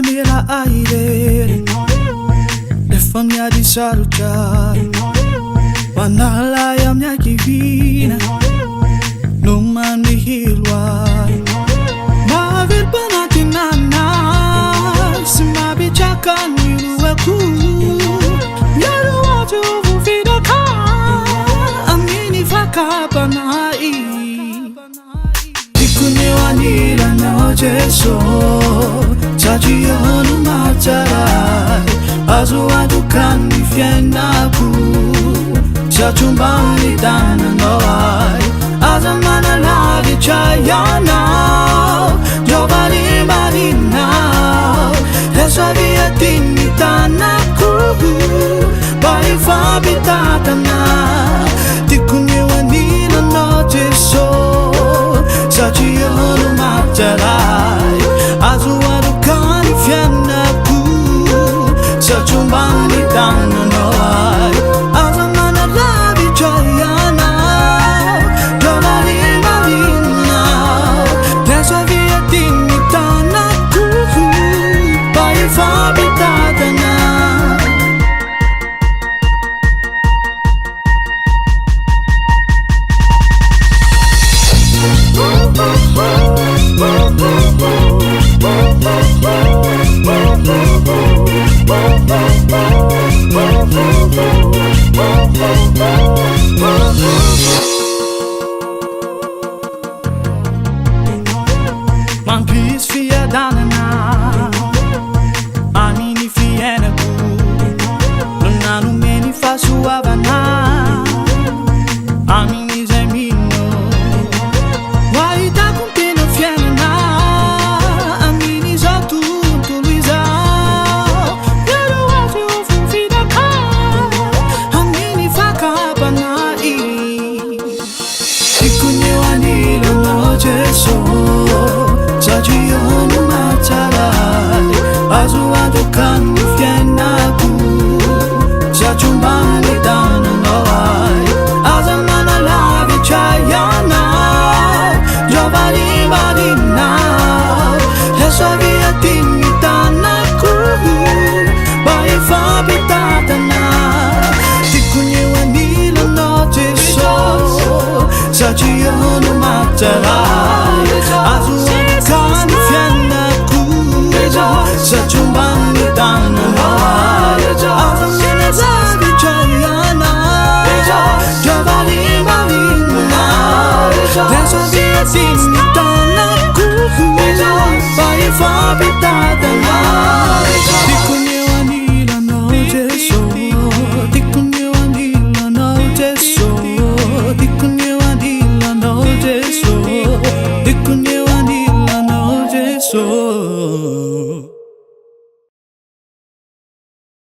mela aire le famia di salutare wanala ya mia divina no mandi hilwa mavir banatinana simabi chakani weku yaro watu vida ka amini fakabanai dikunewanira no jeso Chajionu matarai azuadu kani fienaku chachumbani dana noai azamana lagi chayana jovali marina esa via tinitanaku bai fabitatana dikunewanira no jeso chajionu matarai azuadu kani fienaku chachumbani dana noai azamana lagi chayana jovali marina esa via tinitanaku bai fabitatana Man peace fia danana amini fiena ku nanu meni fasu avana amini zemino wai ta conteno fiena amini zatu luiza yaro watu fufida ka amini faka banai ikunyewanilo no jeso Chajionu matarai azuadu kani fienaku chachumbani dana noai azamana lagi chayana jovali marina esa via tinitanaku bai fabitatana dikunewanilo no jeso chajionu matarai azuadu kani fienaku chachumbani dana noai azamana lagi chayana jovali marina esa via tinitanaku bai fabitatana